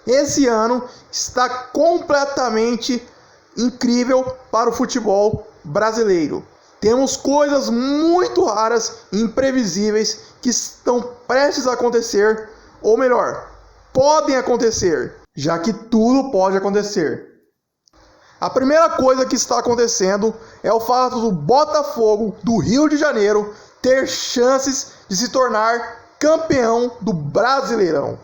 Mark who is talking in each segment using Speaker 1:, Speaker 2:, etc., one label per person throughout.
Speaker 1: esse ano está completamente incrível para o futebol brasileiro. Temos coisas muito raras e imprevisíveis que estão prestes a acontecer, ou melhor, podem acontecer, já que tudo pode acontecer. A primeira coisa que está acontecendo é o fato do Botafogo do Rio de Janeiro ter chances de se tornar campeão do Brasileirão.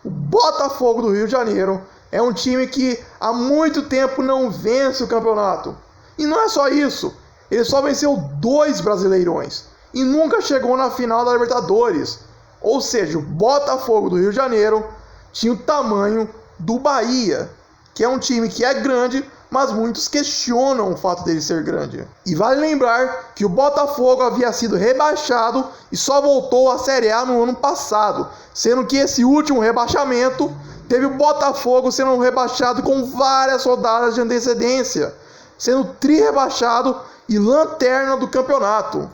Speaker 1: O Botafogo do Rio de Janeiro é um time que há muito tempo não vence o campeonato. E não é só isso, ele só venceu 2 Brasileirões e nunca chegou na final da Libertadores. Ou seja, o Botafogo do Rio de Janeiro tinha o tamanho do Bahia, que é um time que é grande, mas muitos questionam o fato dele ser grande. E vale lembrar que o Botafogo havia sido rebaixado e só voltou à Série A no ano passado, sendo que esse último rebaixamento teve o Botafogo sendo rebaixado com várias rodadas de antecedência, sendo tri-rebaixado e lanterna do campeonato.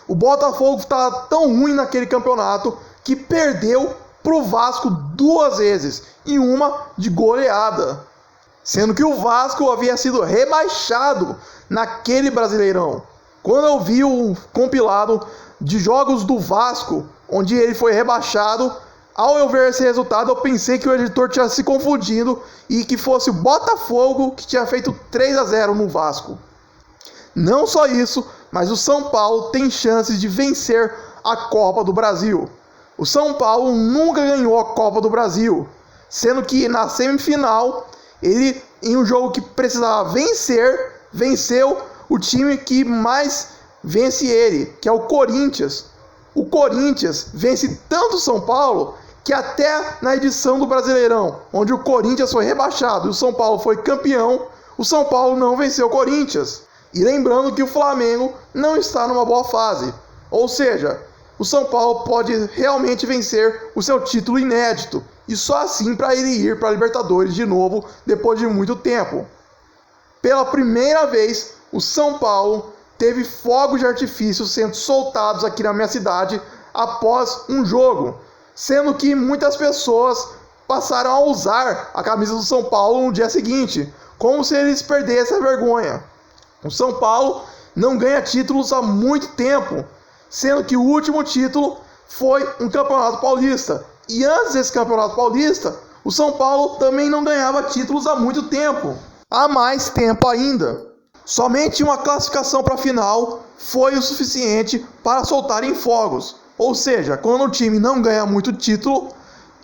Speaker 1: O Botafogo estava tão ruim naquele campeonato que perdeu para o Vasco 2 vezes, e uma de goleada. Sendo que o Vasco havia sido rebaixado naquele Brasileirão. Quando eu vi o compilado de jogos do Vasco, onde ele foi rebaixado, ao eu ver esse resultado, eu pensei que o editor tinha se confundido e que fosse o Botafogo que tinha feito 3-0 no Vasco. Não só isso, mas o São Paulo tem chances de vencer a Copa do Brasil. O São Paulo nunca ganhou a Copa do Brasil, sendo que na semifinal ele, em um jogo que precisava vencer, venceu o time que mais vence ele, que é o Corinthians. O Corinthians vence tanto o São Paulo que até na edição do Brasileirão, onde o Corinthians foi rebaixado e o São Paulo foi campeão, o São Paulo não venceu o Corinthians. E lembrando que o Flamengo não está numa boa fase. Ou seja, o São Paulo pode realmente vencer o seu título inédito. E só assim para ele ir para a Libertadores de novo depois de muito tempo. Pela primeira vez, o São Paulo teve fogos de artifício sendo soltados aqui na minha cidade após um jogo, sendo que muitas pessoas passaram a usar a camisa do São Paulo no dia seguinte, como se eles perdessem a vergonha. O São Paulo não ganha títulos há muito tempo, sendo que o último título foi um Campeonato Paulista. E antes desse Campeonato Paulista, o São Paulo também não ganhava títulos há muito tempo. Há mais tempo ainda. Somente uma classificação para a final foi o suficiente para soltarem fogos. Ou seja, quando o time não ganha muito título,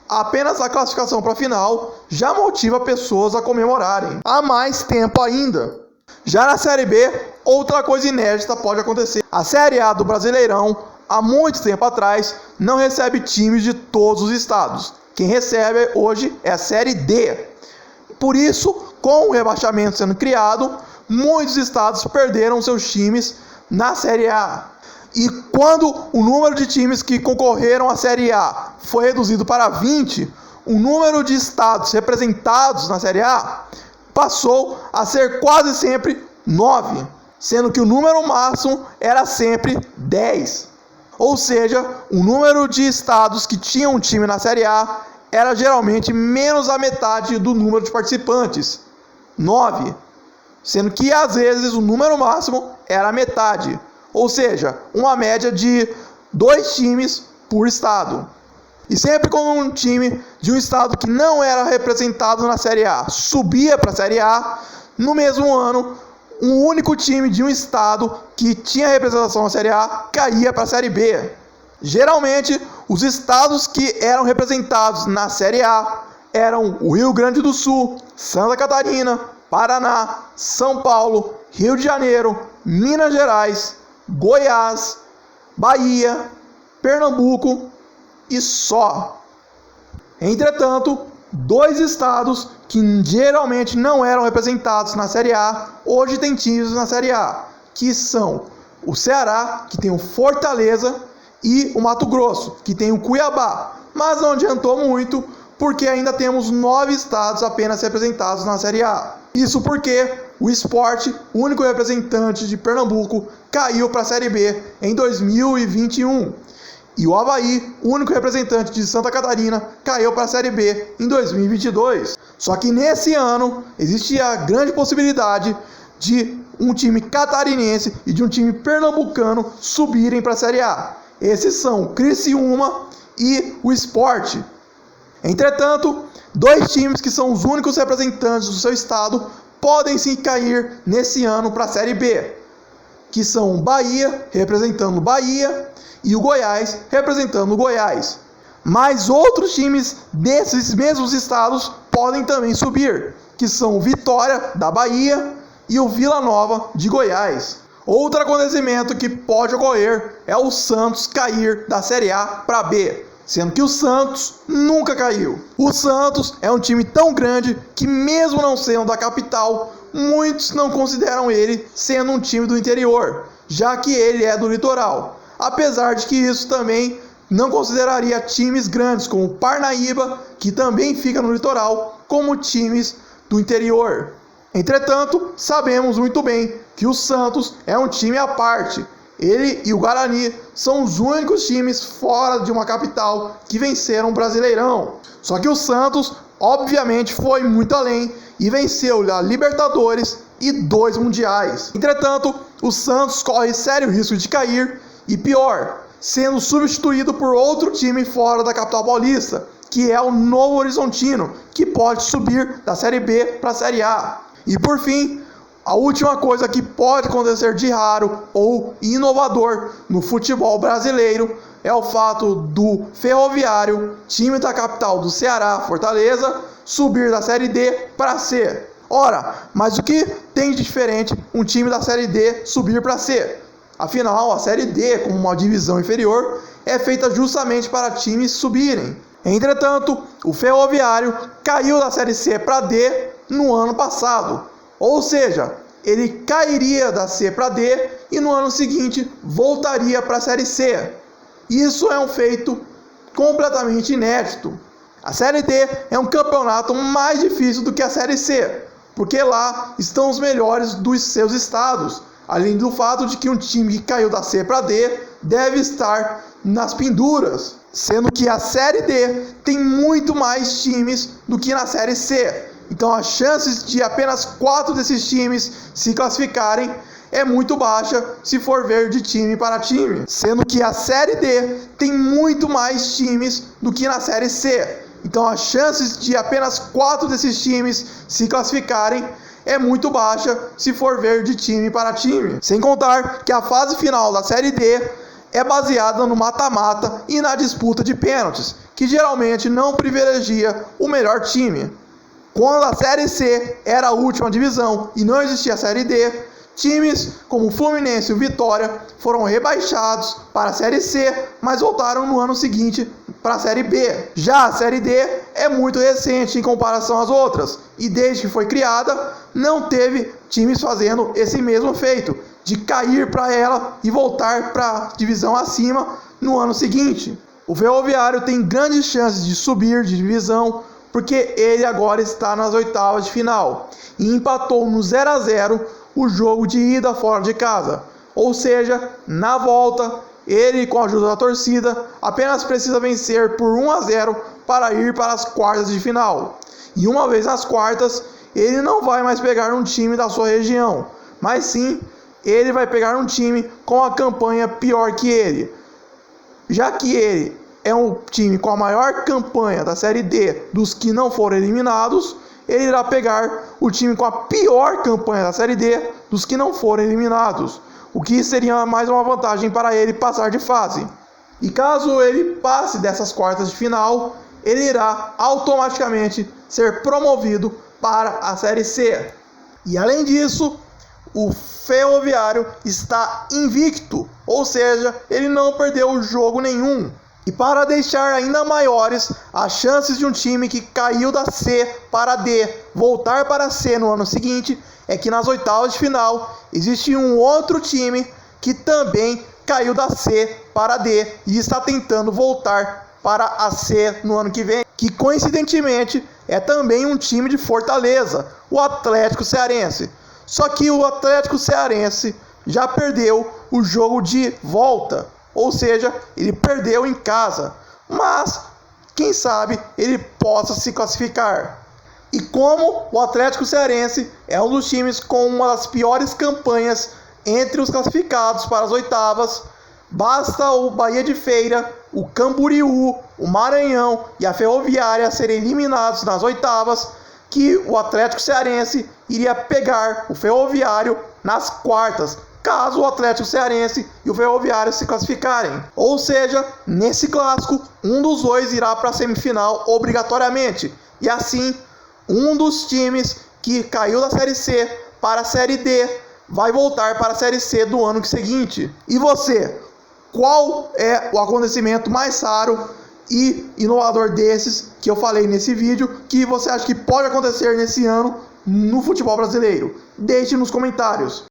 Speaker 1: apenas a classificação para a final já motiva pessoas a comemorarem. Há mais tempo ainda. Já na Série B, outra coisa inédita pode acontecer. A Série A do Brasileirão, há muito tempo atrás, não recebe times de todos os estados. Quem recebe hoje é a Série D. Por isso, com o rebaixamento sendo criado, muitos estados perderam seus times na Série A. E quando o número de times que concorreram à Série A foi reduzido para 20, o número de estados representados na Série A passou a ser quase sempre 9, sendo que o número máximo era sempre 10. Ou seja, o número de estados que tinham um time na Série A era geralmente menos a metade do número de participantes, 9, sendo que às vezes o número máximo era a metade, ou seja, uma média de 2 times por estado. E sempre quando um time de um estado que não era representado na Série A subia para a Série A, no mesmo ano, um único time de um estado que tinha representação na Série A caía para a Série B. Geralmente, os estados que eram representados na Série A eram o Rio Grande do Sul, Santa Catarina, Paraná, São Paulo, Rio de Janeiro, Minas Gerais, Goiás, Bahia, Pernambuco e só. Entretanto, 2 estados que geralmente não eram representados na Série A, hoje tem times na Série A, que são o Ceará, que tem o Fortaleza, e o Mato Grosso, que tem o Cuiabá. Mas não adiantou muito, porque ainda temos 9 estados apenas representados na Série A. Isso porque o Sport, o único representante de Pernambuco, caiu para a Série B em 2021. E o Avaí, o único representante de Santa Catarina, caiu para a Série B em 2022. Só que nesse ano existe a grande possibilidade de um time catarinense e de um time pernambucano subirem para a Série A. Esses são o Criciúma e o Sport. Entretanto, dois times que são os únicos representantes do seu estado podem sim cair nesse ano para a Série B, que são o Bahia, representando o Bahia, e o Goiás, representando o Goiás. Mas outros times desses mesmos estados podem também subir, que são o Vitória, da Bahia, e o Vila Nova, de Goiás. Outro acontecimento que pode ocorrer é o Santos cair da Série A para B, sendo que o Santos nunca caiu. O Santos é um time tão grande que, mesmo não sendo da capital, muitos não consideram ele sendo um time do interior, já que ele é do litoral. Apesar de que isso também não consideraria times grandes como o Parnaíba, que também fica no litoral, como times do interior. Entretanto, sabemos muito bem que o Santos é um time à parte. Ele e o Guarani são os únicos times fora de uma capital que venceram o Brasileirão. Só que o Santos, obviamente, foi muito além e venceu a Libertadores e 2 Mundiais. Entretanto, o Santos corre sério risco de cair e, pior, sendo substituído por outro time fora da capital paulista, que é o Novo Horizontino, que pode subir da Série B para a Série A. E por fim, a última coisa que pode acontecer de raro ou inovador no futebol brasileiro é o fato do Ferroviário, time da capital do Ceará, Fortaleza, subir da Série D para C. Ora, mas o que tem de diferente um time da Série D subir para C? Afinal, a Série D, como uma divisão inferior, é feita justamente para times subirem. Entretanto, o Ferroviário caiu da Série C para D no ano passado. Ou seja, ele cairia da C para D e no ano seguinte voltaria para a Série C. Isso é um feito completamente inédito. A Série D é um campeonato mais difícil do que a Série C, porque lá estão os melhores dos seus estados. Além do fato de que um time que caiu da C para D deve estar nas penduras, sendo que a Série D tem muito mais times do que na Série C. Então as chances de apenas 4 desses times se classificarem é muito baixa se for ver de time para time, sendo que a Série D tem muito mais times do que na Série C. Então as chances de apenas 4 desses times se classificarem é muito baixa se for ver de time para time. Sem contar que a fase final da Série D é baseada no mata-mata e na disputa de pênaltis, que geralmente não privilegia o melhor time. Quando a Série C era a última divisão e não existia a Série D, times como o Fluminense e o Vitória foram rebaixados para a Série C, mas voltaram no ano seguinte para a Série B. Já a Série D é muito recente em comparação às outras, e desde que foi criada, não teve times fazendo esse mesmo feito, de cair para ela e voltar para a divisão acima no ano seguinte. O Ferroviário tem grandes chances de subir de divisão, porque ele agora está nas oitavas de final e empatou no 0-0 o jogo de ida fora de casa. Ou seja, na volta, ele, com a ajuda da torcida, apenas precisa vencer por 1-0 para ir para as quartas de final. E uma vez nas quartas, ele não vai mais pegar um time da sua região, mas sim, ele vai pegar um time com a campanha pior que ele. Já que ele é um time com a maior campanha da Série D dos que não foram eliminados, ele irá pegar o time com a pior campanha da Série D dos que não foram eliminados, o que seria mais uma vantagem para ele passar de fase. E caso ele passe dessas quartas de final, ele irá automaticamente ser promovido para a Série C. E além disso, o Ferroviário está invicto, ou seja, ele não perdeu jogo nenhum. E para deixar ainda maiores as chances de um time que caiu da C para D voltar para C no ano seguinte, é que nas oitavas de final existe um outro time que também caiu da C para D e está tentando voltar para a C no ano que vem, que coincidentemente é também um time de Fortaleza, o Atlético Cearense. Só que o Atlético Cearense já perdeu o jogo de volta ou seja, ele perdeu em casa, mas quem sabe ele possa se classificar. E como o Atlético Cearense é um dos times com uma das piores campanhas entre os classificados para as oitavas, basta o Bahia de Feira, o Camboriú, o Maranhão e a Ferroviária serem eliminados nas oitavas, que o Atlético Cearense iria pegar o Ferroviário nas quartas, caso o Atlético Cearense e o Ferroviário se classificarem. Ou seja, nesse clássico, um dos dois irá para a semifinal obrigatoriamente. E assim, um dos times que caiu da Série C para a Série D vai voltar para a Série C do ano seguinte. E você, qual é o acontecimento mais raro e inovador desses que eu falei nesse vídeo que você acha que pode acontecer nesse ano no futebol brasileiro? Deixe nos comentários.